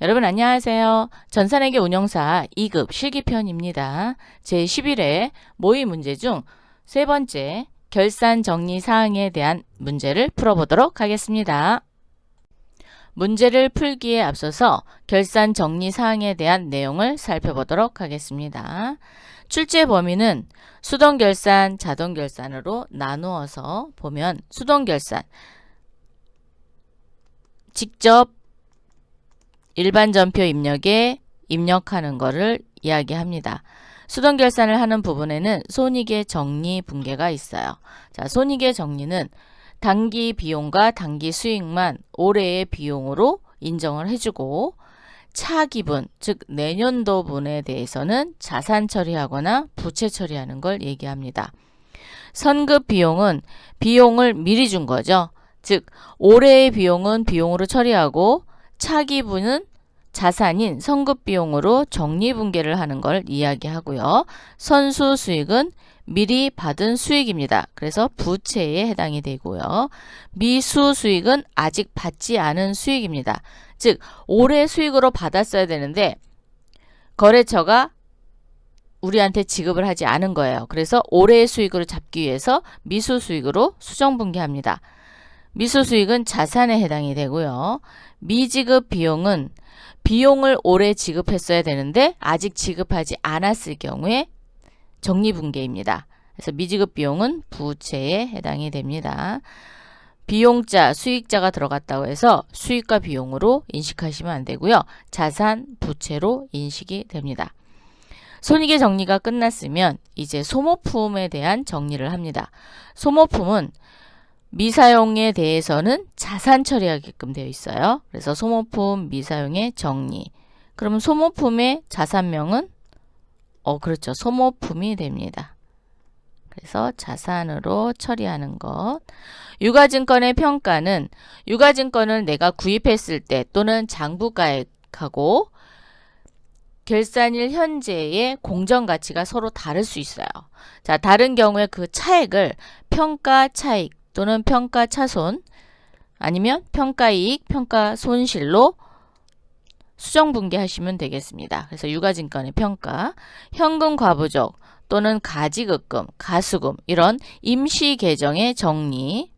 여러분 안녕하세요. 전산회계 운용사 2급 실기편입니다. 제11회 모의 문제 중 세 번째 결산 정리 사항에 대한 문제를 풀어보도록 하겠습니다. 문제를 풀기에 앞서서 결산 정리 사항에 대한 내용을 살펴보도록 하겠습니다. 출제 범위는 수동결산, 자동결산으로 나누어서 보면 수동결산, 직접 일반 전표 입력에 입력하는 것을 이야기합니다. 수동결산을 하는 부분에는 손익의 정리 분계가 있어요. 자, 손익의 정리는 단기 비용과 단기 수익만 올해의 비용으로 인정을 해주고 차기분, 즉 내년도분에 대해서는 자산 처리하거나 부채 처리하는 걸 얘기합니다. 선급 비용은 비용을 미리 준 거죠. 즉 올해의 비용은 비용으로 처리하고 차기분은 자산인 선급비용으로 적립분계를 하는 걸 이야기하고요. 선수수익은 미리 받은 수익입니다. 그래서 부채에 해당이 되고요. 미수수익은 아직 받지 않은 수익입니다. 즉 올해 수익으로 받았어야 되는데 거래처가 우리한테 지급을 하지 않은 거예요. 그래서 올해의 수익으로 잡기 위해서 미수수익으로 수정분계합니다. 미수수익은 자산에 해당이 되고요. 미지급 비용은 비용을 올해 지급했어야 되는데 아직 지급하지 않았을 경우에 적립분계입니다. 그래서 미지급 비용은 부채에 해당이 됩니다. 비용자, 수익자가 들어갔다고 해서 수익과 비용으로 인식하시면 안 되고요. 자산, 부채로 인식이 됩니다. 손익의 정리가 끝났으면 이제 소모품에 대한 정리를 합니다. 소모품은 미사용에 대해서는 자산 처리하게끔 되어 있어요. 그래서 소모품 미사용의 정리. 그러면 소모품의 자산명은 그렇죠. 소모품이 됩니다. 그래서 자산으로 처리하는 것. 유가증권의 평가는 유가증권을 내가 구입했을 때 또는 장부가액하고 결산일 현재의 공정가치가 서로 다를 수 있어요. 자, 다른 경우에 그 차액을 평가차익 또는 평가차손 아니면 평가이익, 평가손실로 수정분계하시면 되겠습니다. 그래서 유가증권의 평가, 현금과부족 또는 가지급금, 가수금 이런 임시계정의 정리,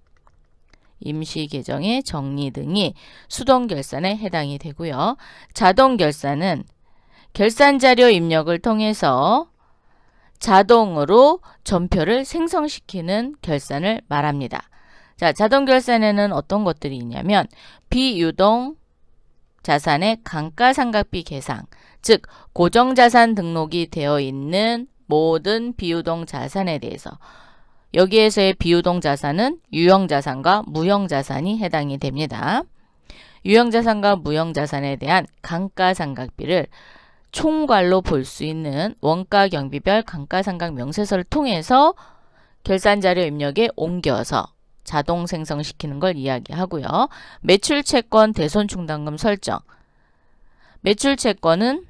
임시계정의 정리 등이 수동결산에 해당이 되고요. 자동결산은 결산자료 입력을 통해서 자동으로 전표를 생성시키는 결산을 말합니다. 자, 자동결산에는 어떤 것들이 있냐면 비유동 자산의 감가상각비 계상, 즉 고정자산 등록이 되어 있는 모든 비유동 자산에 대해서 여기에서의 비유동 자산은 유형자산과 무형자산이 해당이 됩니다. 유형자산과 무형자산에 대한 감가상각비를 총괄로 볼 수 있는 원가경비별 감가상각 명세서를 통해서 결산자료 입력에 옮겨서 자동 생성시키는 걸 이야기하고요. 매출채권 대손충당금 설정. 매출채권은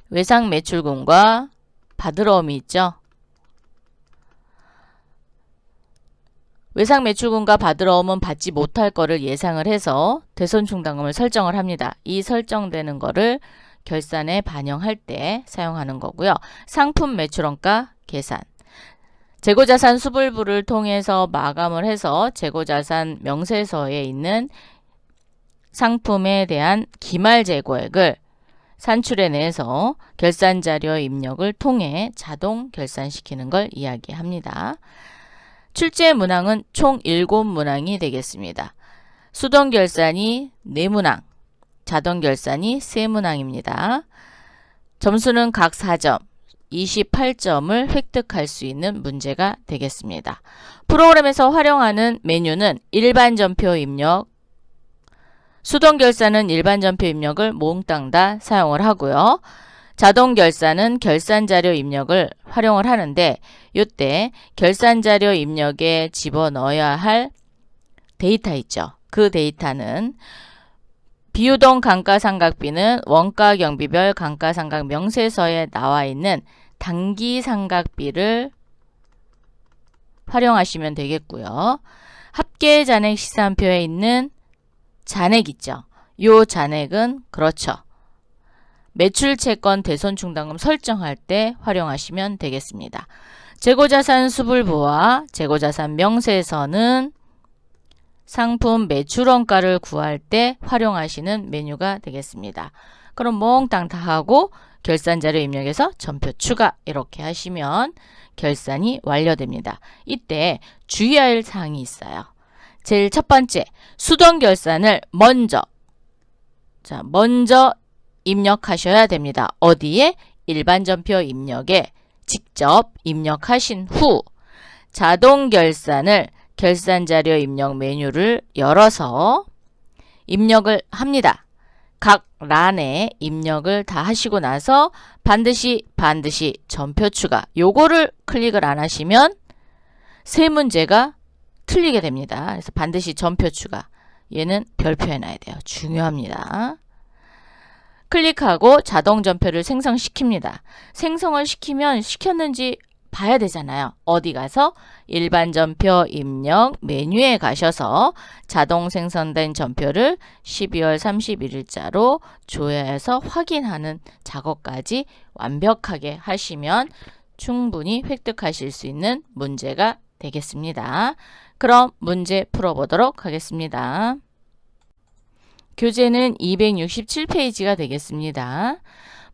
외상매출금과 받으러옴이 있죠. 외상매출금과 받으러옴은 받지 못할 거를 예상을 해서 대손충당금을 설정을 합니다. 이 설정되는 거를 결산에 반영할 때 사용하는 거고요. 상품 매출원가 계산. 재고자산 수불부를 통해서 마감을 해서 재고자산 명세서에 있는 상품에 대한 기말재고액을 산출해내서 결산자료 입력을 통해 자동 결산시키는 걸 이야기합니다. 출제 문항은 총 7문항이 되겠습니다. 수동결산이 4문항, 자동결산이 3문항입니다. 점수는 각 4점, 28점을 획득할 수 있는 문제가 되겠습니다. 프로그램에서 활용하는 메뉴는 일반 전표 입력, 수동결산은 일반 전표 입력을 몽땅 다 사용을 하고요. 자동결산은 결산자료 입력을 활용을 하는데 이때 결산자료 입력에 집어넣어야 할 데이터 있죠. 그 데이터는 비유동 감가상각비는 원가경비별 감가상각 명세서에 나와 있는 단기상각비를 활용하시면 되겠고요. 합계잔액 시산표에 있는 잔액 있죠. 요 잔액은 그렇죠. 매출채권 대손충당금 설정할 때 활용하시면 되겠습니다. 재고자산 수불부와 재고자산 명세서는 상품 매출원가를 구할 때 활용하시는 메뉴가 되겠습니다. 그럼 몽땅 다 하고 결산자료 입력해서 전표 추가 이렇게 하시면 결산이 완료됩니다. 이때 주의할 사항이 있어요. 제일 첫 번째, 수동결산을 먼저 입력하셔야 됩니다. 어디에? 일반전표 입력에 직접 입력하신 후 자동결산을 결산자료 입력 메뉴를 열어서 입력을 합니다. 각 란에 입력을 다 하시고 나서 반드시 전표 추가 요거를 클릭을 안 하시면 세 문제가 틀리게 됩니다. 그래서 반드시 전표 추가 얘는 별표해 놔야 돼요. 중요합니다. 클릭하고 자동 전표를 생성시킵니다. 생성을 시키면 시켰는지 봐야 되잖아요. 어디 가서 일반 전표 입력 메뉴에 가셔서 자동 생성된 전표를 12월 31일자로 조회해서 확인하는 작업까지 완벽하게 하시면 충분히 획득하실 수 있는 문제가 되겠습니다. 그럼 문제 풀어보도록 하겠습니다. 교재는 267페이지가 되겠습니다.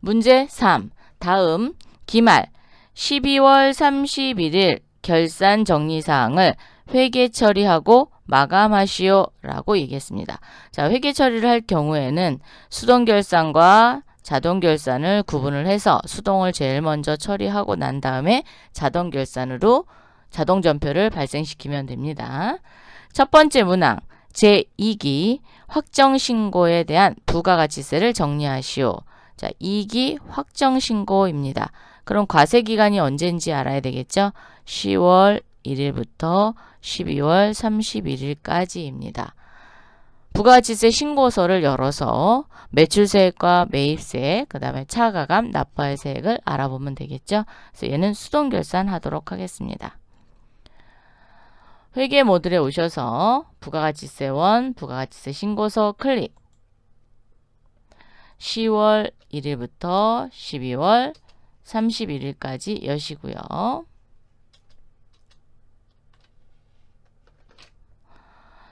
문제 3. 다음 기말 12월 31일 결산 정리사항을 회계 처리하고 마감하시오 라고 얘기했습니다. 자, 회계 처리를 할 경우에는 수동결산과 자동결산을 구분을 해서 수동을 제일 먼저 처리하고 난 다음에 자동결산으로 자동전표를 발생시키면 됩니다. 첫 번째 문항 제2기 확정신고에 대한 부가가치세를 정리하시오. 자, 2기 확정신고입니다. 그럼 과세기간이 언제인지 알아야 되겠죠? 10월 1일부터 12월 31일까지입니다. 부가가치세 신고서를 열어서 매출세액과 매입세액, 그 다음에 차가감, 납부할 세액을 알아보면 되겠죠? 그래서 얘는 수동결산 하도록 하겠습니다. 회계 모듈에 오셔서 부가가치세원, 부가가치세 신고서 클릭 10월 1일부터 12월 31일까지 여시고요.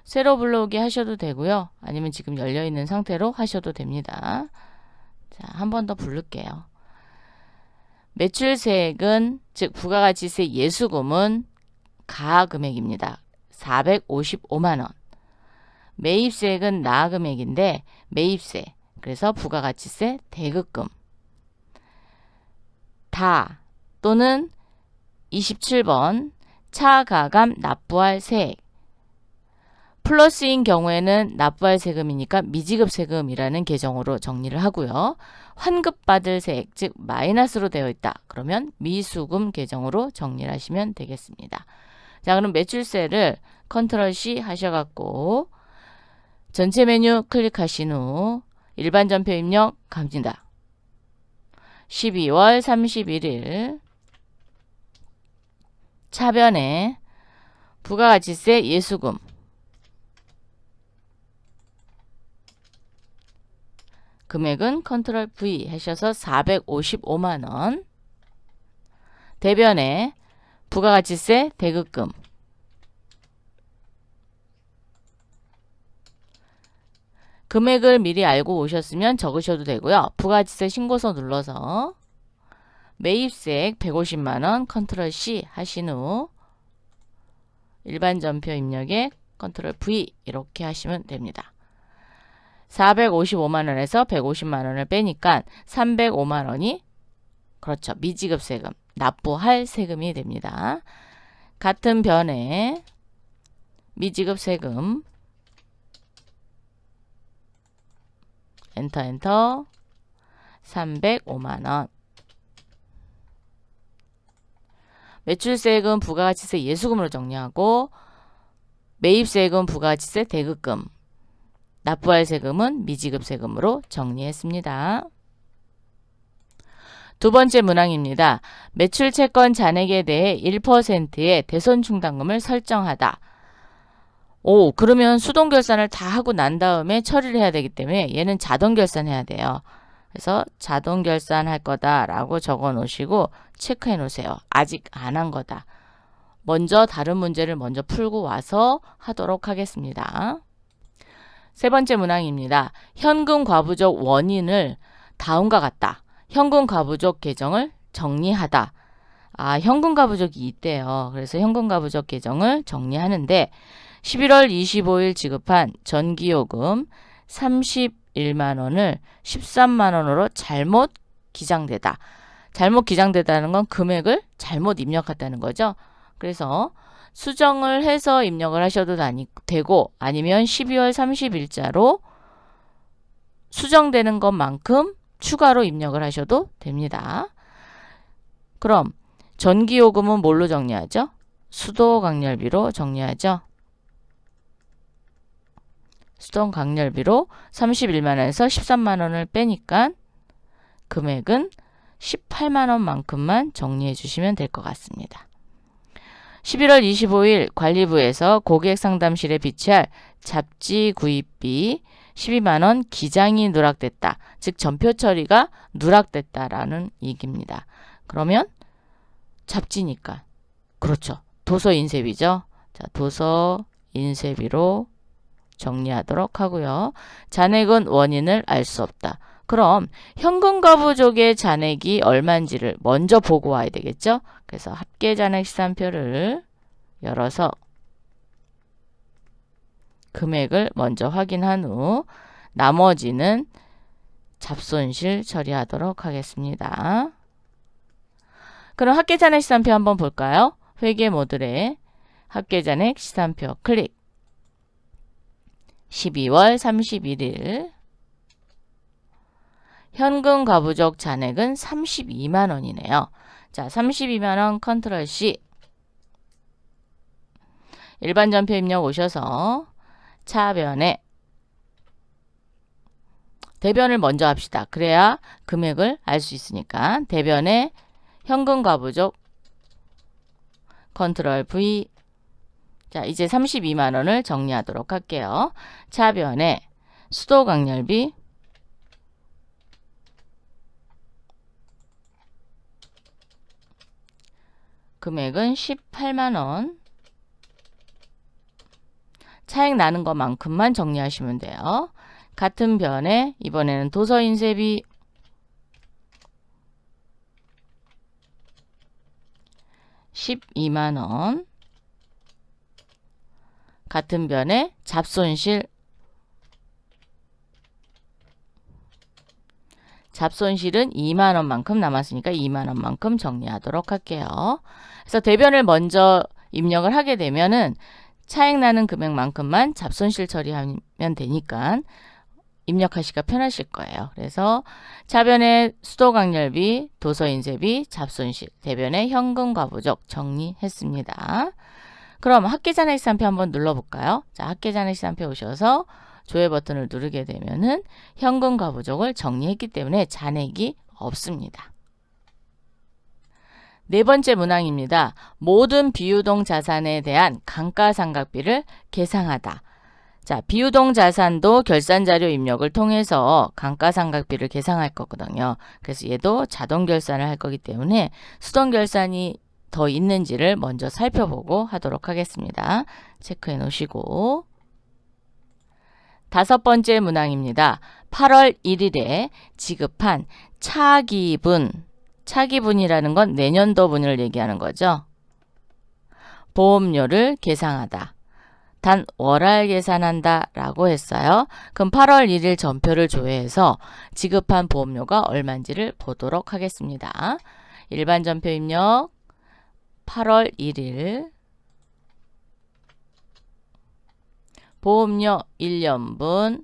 새로 불러오기 하셔도 되고요. 아니면 지금 열려있는 상태로 하셔도 됩니다. 자, 한 번 더 부를게요. 매출세액은 즉 부가가치세 예수금은 가금액입니다. 455만원. 매입세액은 나금액인데 매입세, 그래서 부가가치세 대급금. 다 또는 27번 차가감 납부할 세액. 플러스인 경우에는 납부할 세금이니까 미지급 세금이라는 계정으로 정리를 하고요. 환급받을 세액, 즉 마이너스로 되어 있다. 그러면 미수금 계정으로 정리를 하시면 되겠습니다. 자, 그럼 매출세를 컨트롤 C 하셔갖고 전체 메뉴 클릭하신 후 일반 전표 입력 갑니다. 12월 31일 차변에 부가가치세 예수금 금액은 컨트롤 V 하셔서 455만원. 대변에 부가가치세 대급금 금액을 미리 알고 오셨으면 적으셔도 되고요. 부가가치세 신고서 눌러서 매입세액 150만원 컨트롤 C 하신 후 일반 전표 입력에 컨트롤 V 이렇게 하시면 됩니다. 455만원에서 150만원을 빼니까 305만원이 그렇죠. 미지급 세금, 납부할 세금이 됩니다. 같은 변에 미지급 세금 엔터 305만원. 매출세액은 부가가치세 예수금으로 정리하고 매입세액은 부가가치세 대급금, 납부할 세금은 미지급 세금으로 정리했습니다. 두 번째 문항입니다. 매출채권 잔액에 대해 1%의 대손충당금을 설정하다. 오, 그러면 수동 결산을 다 하고 난 다음에 처리를 해야 되기 때문에 얘는 자동 결산해야 돼요. 그래서 자동 결산할 거다라고 적어 놓으시고 체크해 놓으세요. 아직 안 한 거다. 먼저 다른 문제를 먼저 풀고 와서 하도록 하겠습니다. 세 번째 문항입니다. 현금 과부족 원인을 다음과 같다. 현금 과부족 계정을 정리하다. 현금 과부족이 있대요. 그래서 현금 과부족 계정을 정리하는데 11월 25일 지급한 전기요금 31만 원을 13만 원으로 잘못 기장되다. 잘못 기장되다는 건 금액을 잘못 입력했다는 거죠. 그래서 수정을 해서 입력을 하셔도 되고 아니면 12월 30일자로 수정되는 것만큼 추가로 입력을 하셔도 됩니다. 그럼 전기요금은 뭘로 정리하죠? 수도강렬비로 정리하죠. 수도강렬비로 31만 원에서 13만 원을 빼니까 금액은 18만 원만큼만 정리해 주시면 될 것 같습니다. 11월 25일 관리부에서 고객상담실에 비치할 잡지 구입비 12만 원 기장이 누락됐다. 즉 전표 처리가 누락됐다라는 얘기입니다. 그러면 잡지니까 그렇죠. 도서 인쇄비죠. 자, 도서 인쇄비로 정리하도록 하고요. 잔액은 원인을 알 수 없다. 그럼 현금 과부족의 잔액이 얼마인지를 먼저 보고 와야 되겠죠. 그래서 합계 잔액 시산표를 열어서 금액을 먼저 확인한 후 나머지는 잡손실 처리하도록 하겠습니다. 그럼 합계 잔액 시산표 한번 볼까요? 회계 모듈에 합계 잔액 시산표 클릭. 12월 31일 현금 과부족 잔액은 32만 원이네요. 자, 32만 원 컨트롤 C. 일반 전표 입력 오셔서 차변에 대변을 먼저 합시다. 그래야 금액을 알 수 있으니까 대변에 현금 과부족 컨트롤 V. 자, 이제 32만 원을 정리하도록 할게요. 차변에 수도강렬비 금액은 18만 원. 차액 나는 것만큼만 정리하시면 돼요. 같은 변에 이번에는 도서 인쇄비 12만 원. 같은 변에 잡손실은 2만 원만큼 남았으니까 2만 원만큼 정리하도록 할게요. 그래서 대변을 먼저 입력을 하게 되면은 차액 나는 금액만큼만 잡손실 처리하면 되니까 입력하시기가 편하실 거예요. 그래서 차변에 수도강렬비, 도서인쇄비, 잡손실, 대변에 현금 과부족 정리했습니다. 그럼 합계잔액 시산표 한번 눌러볼까요? 자, 합계잔액 시산표 오셔서 조회 버튼을 누르게 되면은 현금 과부족을 정리했기 때문에 잔액이 없습니다. 네 번째 문항입니다. 모든 비유동 자산에 대한 감가상각비를 계상하다. 자, 비유동 자산도 결산자료 입력을 통해서 감가상각비를 계상할 거거든요. 그래서 얘도 자동 결산을 할 거기 때문에 수동 결산이 더 있는지를 먼저 살펴보고 하도록 하겠습니다. 체크해 놓으시고 다섯 번째 문항입니다. 8월 1일에 지급한 차기분, 차기분이라는 건 내년도분을 얘기하는 거죠. 보험료를 계상하다. 단 월할 계산한다 라고 했어요. 그럼 8월 1일 전표를 조회해서 지급한 보험료가 얼마인지를 보도록 하겠습니다. 일반 전표 입력 8월 1일 보험료 1년분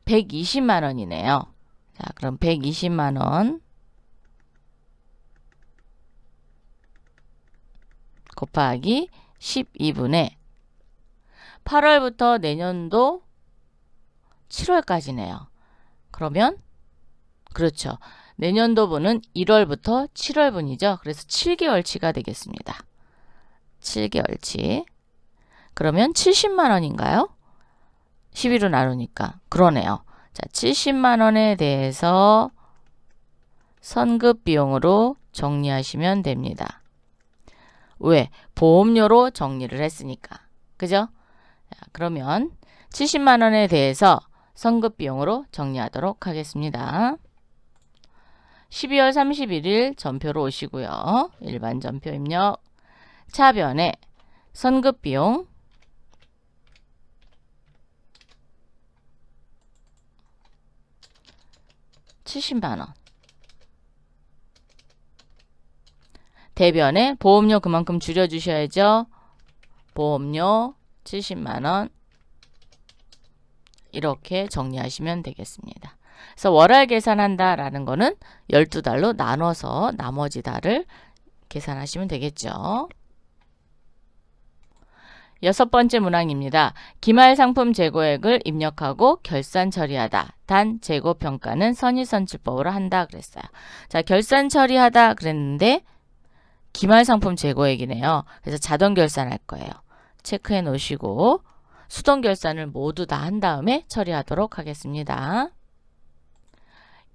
120만 원이네요. 자, 그럼 120만 원 곱하기 12분의 8월부터 내년도 7월까지네요. 그러면 그렇죠. 내년도분은 1월부터 7월분이죠. 그래서 7개월치가 되겠습니다. 7개월치. 그러면 70만 원인가요? 12로 나누니까 그러네요. 자, 70만 원에 대해서 선급 비용으로 정리하시면 됩니다. 왜? 보험료로 정리를 했으니까. 그죠? 자, 그러면 70만 원에 대해서 선급 비용으로 정리하도록 하겠습니다. 12월 31일 전표로 오시고요. 일반 전표 입력. 차변에 선급 비용 70만 원. 대변에 보험료 그만큼 줄여주셔야죠. 보험료 70만 원. 이렇게 정리하시면 되겠습니다. 그래서 월할 계산한다라는 거는 12달로 나눠서 나머지 달을 계산하시면 되겠죠. 6번째 문항입니다. 기말 상품 재고액을 입력하고 결산 처리하다. 단 재고 평가는 선의선출법으로 한다 그랬어요. 자, 결산 처리하다 그랬는데 기말 상품 재고액이네요. 그래서 자동 결산할 거예요. 체크해 놓으시고 수동 결산을 모두 다 한 다음에 처리하도록 하겠습니다.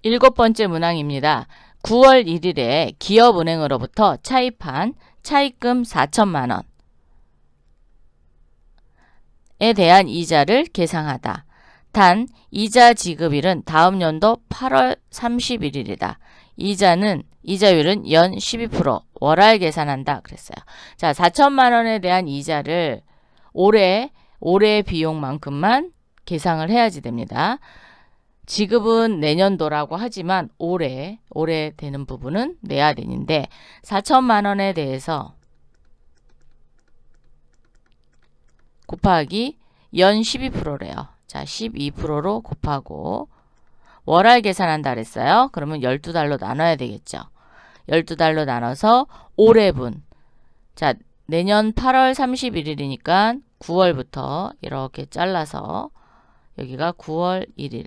7번째 문항입니다. 9월 1일에 기업은행으로부터 차입한 차입금 4천만 원 에 대한 이자를 계상하다. 단 이자 지급일은 다음 연도 8월 31일이다. 이자율은 연 12% 월할 계산한다 그랬어요. 자, 4천만 원에 대한 이자를 올해 비용만큼만 계상을 해야지 됩니다. 지급은 내년도라고 하지만 올해 되는 부분은 내야 되는데 4천만 원에 대해서 곱하기 연 12%래요. 자, 12%로 곱하고 월할 계산한다 그랬어요. 그러면 12달로 나눠야 되겠죠. 12달로 나눠서 올해분. 자, 내년 8월 31일이니까 9월부터 이렇게 잘라서 여기가 9월 1일,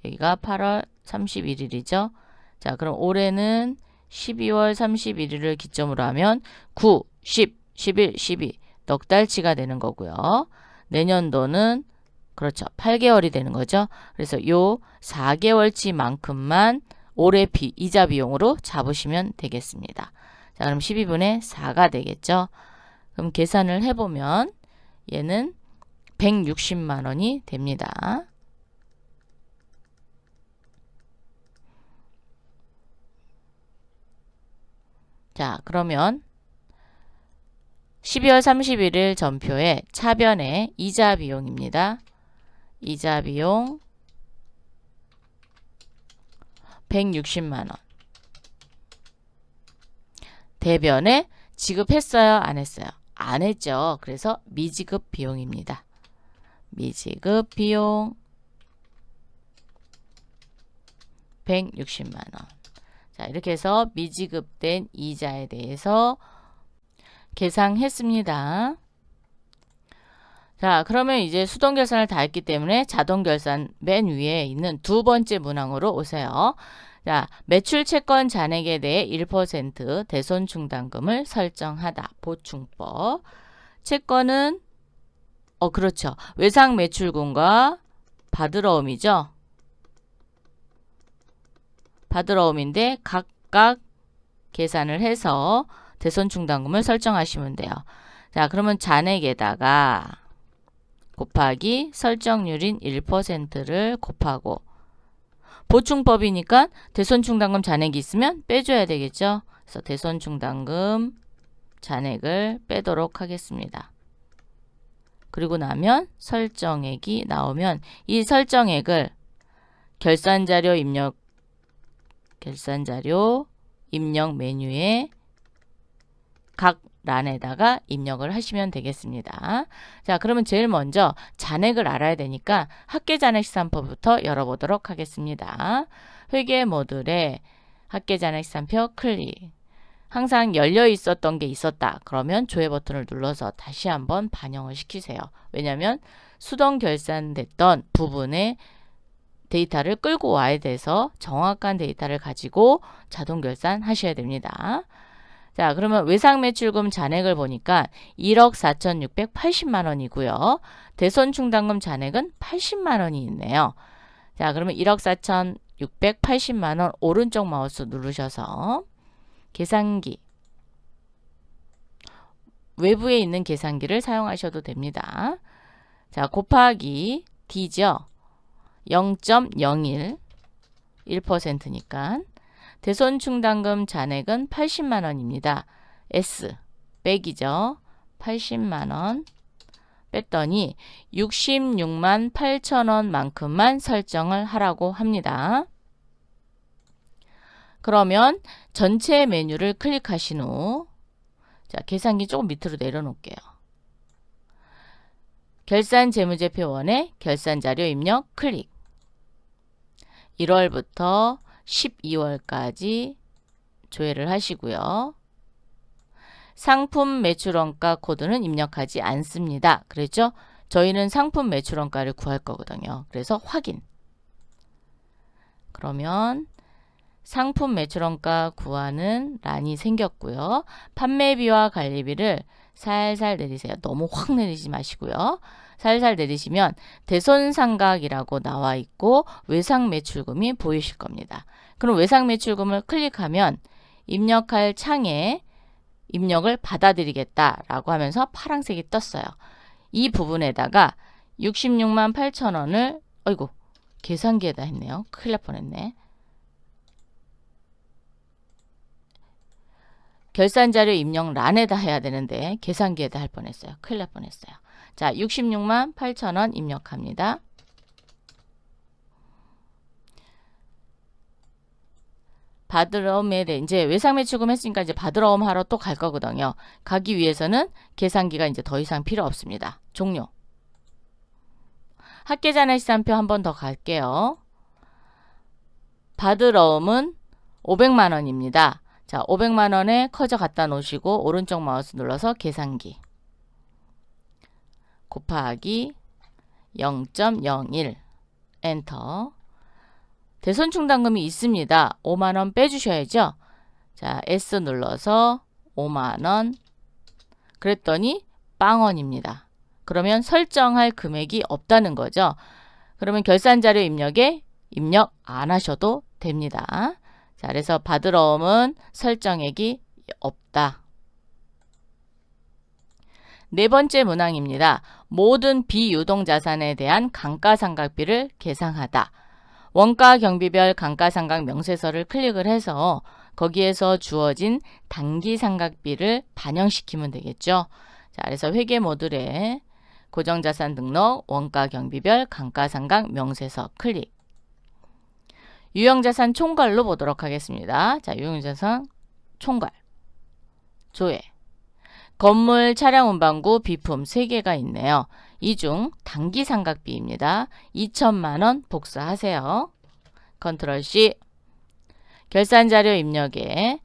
여기가 8월 31일이죠. 자, 그럼 올해는 12월 31일을 기점으로 하면 9, 10, 11, 12 넉 달치가 되는 거고요. 내년도는 그렇죠. 8개월이 되는 거죠. 그래서 요 4개월치만큼만 올해 이자 비용으로 잡으시면 되겠습니다. 자, 그럼 12분의 4가 되겠죠. 그럼 계산을 해보면 얘는 160만 원이 됩니다. 자, 그러면 12월 31일 전표에 차변의 이자 비용입니다. 이자 비용 160만 원. 대변에 지급했어요? 안 했어요? 안 했죠. 그래서 미지급 비용입니다. 미지급 비용 160만 원. 자, 이렇게 해서 미지급된 이자에 대해서 계상했습니다. 자, 그러면 이제 수동 결산을 다 했기 때문에 자동 결산 맨 위에 있는 두 번째 문항으로 오세요. 자, 매출 채권 잔액에 대해 1% 대손 충당금을 설정하다. 보충법. 채권은 그렇죠. 외상 매출금과 받으러옴이죠. 받으러옴인데 각각 계산을 해서 대손 충당금을 설정하시면 돼요. 자, 그러면 잔액에다가 곱하기 설정률인 1%를 곱하고 보충법이니까 대손 충당금 잔액이 있으면 빼줘야 되겠죠. 그래서 대손 충당금 잔액을 빼도록 하겠습니다. 그리고 나면 설정액이 나오면 이 설정액을 결산자료 입력 메뉴에 각 란에다가 입력을 하시면 되겠습니다. 자, 그러면 제일 먼저 잔액을 알아야 되니까 합계잔액시산표부터 열어보도록 하겠습니다. 회계 모듈에 합계잔액시산표 클릭. 항상 열려 있었던 게 있었다. 그러면 조회 버튼을 눌러서 다시 한번 반영을 시키세요. 왜냐하면 수동 결산됐던 부분에 데이터를 끌고 와야 돼서 정확한 데이터를 가지고 자동 결산 하셔야 됩니다. 자, 그러면 외상매출금 잔액을 보니까 1억 4,680만 원이고요. 대손충당금 잔액은 80만 원이 있네요. 자, 그러면 1억 4,680만 원 오른쪽 마우스 누르셔서 계산기, 외부에 있는 계산기를 사용하셔도 됩니다. 자, 곱하기 D죠. 0.01, 1%니까. 대손충당금 잔액은 80만 원입니다. S 빼기죠. 80만 원 뺐더니 66만 8천 원만큼만 설정을 하라고 합니다. 그러면 전체 메뉴를 클릭하신 후, 자, 계산기 조금 밑으로 내려놓을게요. 결산 재무제표원에 결산자료 입력 클릭. 1월부터 12월까지 조회를 하시고요. 상품 매출원가 코드는 입력하지 않습니다. 그랬죠? 저희는 상품 매출원가를 구할 거거든요. 그래서 확인. 그러면 상품 매출원가 구하는 란이 생겼고요. 판매비와 관리비를 살살 내리세요. 너무 확 내리지 마시고요. 살살 내리시면 대손상각이라고 나와 있고 외상매출금이 보이실 겁니다. 그럼 외상매출금을 클릭하면 입력할 창에 입력을 받아들이겠다라고 하면서 파란색이 떴어요. 이 부분에다가 66만 8천 원을 어이구 계산기에다 했네요. 큰일 날 뻔했네. 결산자료 입력 란에다 해야 되는데 계산기에다 할 뻔했어요. 큰일 날 뻔했어요. 자, 66만 8천 원 입력합니다. 받으러움에 대해 이제 외상매출금 했으니까 이제 받으러움 하러 또 갈 거거든요. 가기 위해서는 계산기가 이제 더 이상 필요 없습니다. 종료. 합계잔액시산표 한 번 더 갈게요. 받으러움은 500만 원입니다. 자, 500만 원에 커져 갖다 놓으시고 오른쪽 마우스 눌러서 계산기 곱하기 0.01 엔터. 대손충당금이 있습니다. 5만 원 빼주셔야죠. 자, S 눌러서 5만 원 그랬더니 빵원입니다. 그러면 설정할 금액이 없다는 거죠. 그러면 결산자료 입력에 입력 안 하셔도 됩니다. 자, 그래서 받으러움은 설정액이 없다. 네 번째 문항입니다. 모든 비유동자산에 대한 감가상각비를 계상하다. 원가 경비별 감가상각 명세서를 클릭을 해서 거기에서 주어진 단기상각비를 반영시키면 되겠죠. 자, 그래서 회계 모듈에 고정자산 등록, 원가 경비별 감가상각 명세서 클릭. 유형자산 총괄로 보도록 하겠습니다. 자, 유형자산 총괄. 조회. 건물, 차량 운반구, 비품 3개가 있네요. 이 중 단기상각비입니다. 2천만 원 복사하세요. 컨트롤 C. 결산자료 입력에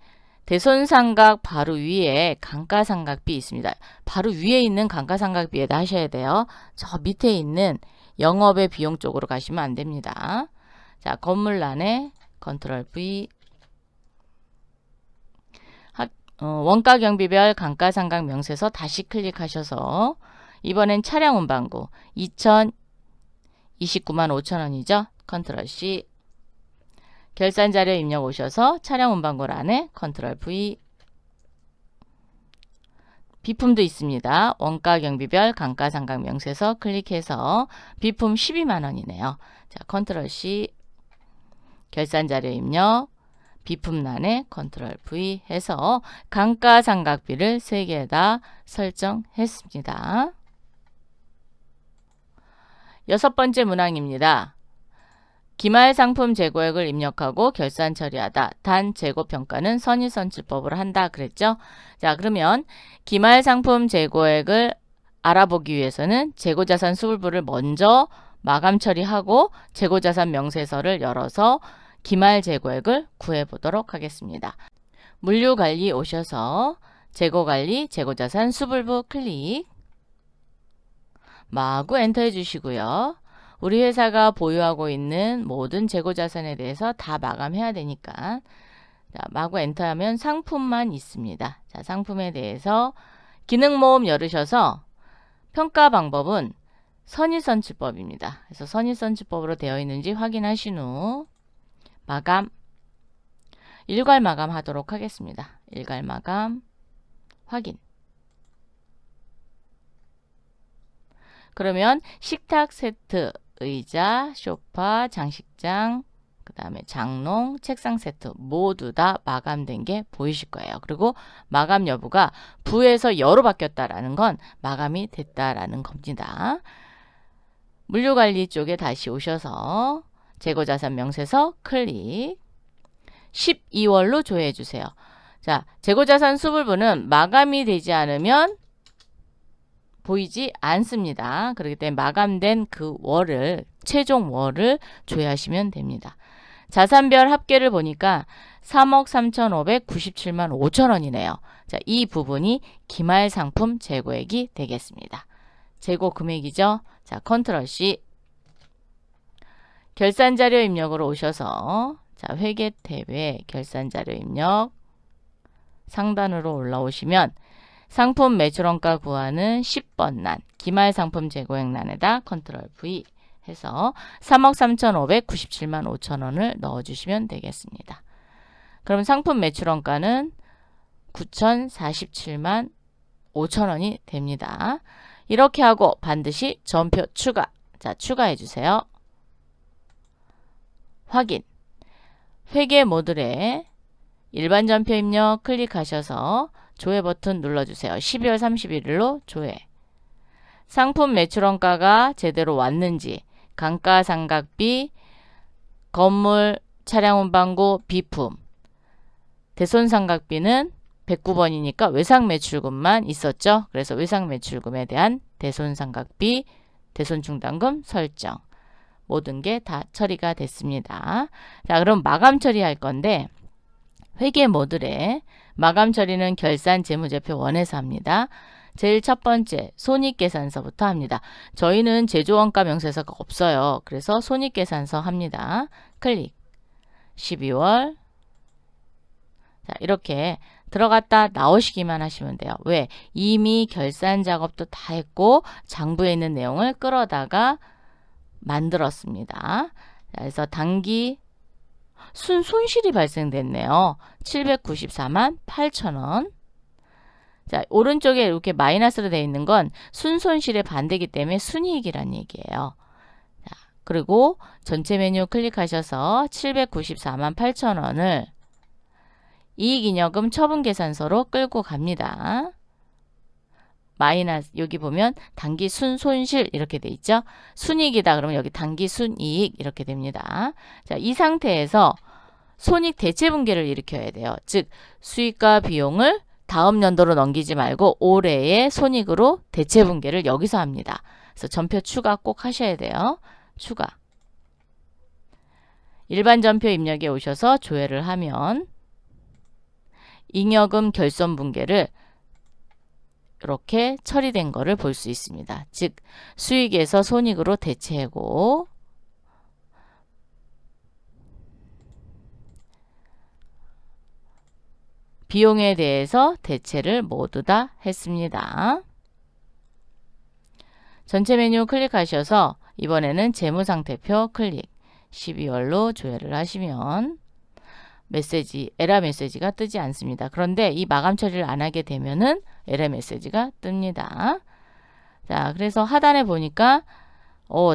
대손상각 바로 위에 감가상각비 있습니다. 바로 위에 있는 감가상각비에다 하셔야 돼요. 저 밑에 있는 영업의 비용 쪽으로 가시면 안 됩니다. 자, 건물란에 컨트롤 V. 원가 경비별 감가상각 명세서 다시 클릭하셔서 이번엔 차량 운반구 2,029만 5천 원이죠. 컨트롤 C. 결산자료 입력 오셔서 차량 운반구란에 컨트롤 V. 비품도 있습니다. 원가 경비별 감가상각 명세서 클릭해서 비품 12만 원이네요. 자, 컨트롤 C. 결산자료 입력 비품란에 컨트롤 V 해서 감가상각비를 3개에다 설정했습니다. 6번째 문항입니다. 기말상품 재고액을 입력하고 결산 처리하다. 단 재고평가는 선의선출법으로 한다 그랬죠. 자, 그러면 기말상품 재고액을 알아보기 위해서는 재고자산 수불부를 먼저 마감 처리하고 재고자산 명세서를 열어서 기말 재고액을 구해보도록 하겠습니다. 물류관리 오셔서 재고관리, 재고자산 수불부 클릭. 마구 엔터 해주시고요. 우리 회사가 보유하고 있는 모든 재고자산에 대해서 다 마감해야 되니까 자, 마구 엔터하면 상품만 있습니다. 자, 상품에 대해서 기능 모음 열으셔서 평가 방법은 선의선취법입니다. 그래서 선의선취법으로 되어 있는지 확인하신 후 마감, 일괄 마감하도록 하겠습니다. 일괄 마감, 확인. 그러면 식탁 세트, 의자, 소파, 장식장, 그 다음에 장롱, 책상 세트 모두 다 마감된 게 보이실 거예요. 그리고 마감 여부가 부에서 여로 바뀌었다라는 건 마감이 됐다라는 겁니다. 물류관리 쪽에 다시 오셔서 재고자산 명세서 클릭, 12월로 조회해 주세요. 자, 재고자산 수불부는 마감이 되지 않으면 보이지 않습니다. 그렇기 때문에 마감된 그 월을, 최종 월을 조회하시면 됩니다. 자산별 합계를 보니까 3억 3,597만 5천 원이네요. 자, 이 부분이 기말 상품 재고액이 되겠습니다. 재고 금액이죠. 자, 컨트롤 C. 결산자료 입력으로 오셔서 자, 회계 탭에 결산자료 입력 상단으로 올라오시면 상품 매출원가 구하는 10번 란, 기말 상품 재고액 란에다 컨트롤 V 해서 3억 3,597만 5천 원을 넣어주시면 되겠습니다. 그럼 상품 매출원가는 9,047만 5천 원이 됩니다. 이렇게 하고 반드시 전표 추가. 자, 추가해 주세요. 확인. 회계 모듈에 일반 전표 입력 클릭하셔서 조회 버튼 눌러주세요. 12월 31일로 조회. 상품 매출원가가 제대로 왔는지, 감가상각비, 건물, 차량 운반고, 비품, 대손상각비는 109번이니까 외상매출금만 있었죠. 그래서 외상매출금에 대한 대손상각비, 대손중단금 설정 모든 게 다 처리가 됐습니다. 자, 그럼 마감 처리할 건데 회계 모듈에 마감 처리는 결산 재무제표 1에서 합니다. 제일 첫 번째 손익계산서부터 합니다. 저희는 제조원가 명세서가 없어요. 그래서 손익계산서 합니다. 클릭. 12월. 자, 이렇게 들어갔다 나오시기만 하시면 돼요. 왜? 이미 결산 작업도 다 했고 장부에 있는 내용을 끌어다가 만들었습니다. 자, 그래서 단기 손실이 발생됐네요. 794만 8천 원. 자, 오른쪽에 이렇게 마이너스로 되어 있는 건 순손실의 반대이기 때문에 순이익이란 얘기예요. 자, 그리고 전체 메뉴 클릭하셔서 794만 8천 원을 이익잉여금 처분계산서로 끌고 갑니다. 마이너스, 여기 보면 단기 순손실 이렇게 돼 있죠. 순이익이다 그러면 여기 단기 순이익 이렇게 됩니다. 자, 이 상태에서 손익 대체분계를 일으켜야 돼요. 즉 수익과 비용을 다음 연도로 넘기지 말고 올해의 손익으로 대체분계를 여기서 합니다. 그래서 전표 추가 꼭 하셔야 돼요. 추가. 일반 전표 입력에 오셔서 조회를 하면 잉여금 결손분계를 이렇게 처리된 거를 볼 수 있습니다. 즉 수익에서 손익으로 대체하고 비용에 대해서 대체를 모두 다 했습니다. 전체 메뉴 클릭하셔서 이번에는 재무상태표 클릭 12월로 조회를 하시면 메시지, 에러 메시지가 뜨지 않습니다. 그런데 이 마감 처리를 안 하게 되면은 에러 메시지가 뜹니다. 자, 그래서 하단에 보니까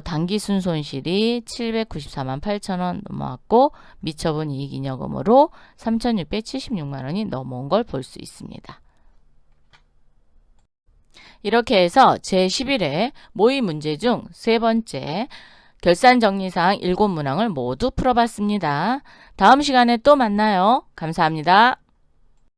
단기 순손실이 794만 8천 원 넘어왔고 미처분 이익잉여금으로 3,676만 원이 넘어온 걸 볼 수 있습니다. 이렇게 해서 제11회 모의 문제 중 세 번째 결산정리사항 7문항을 모두 풀어봤습니다. 다음 시간에 또 만나요. 감사합니다.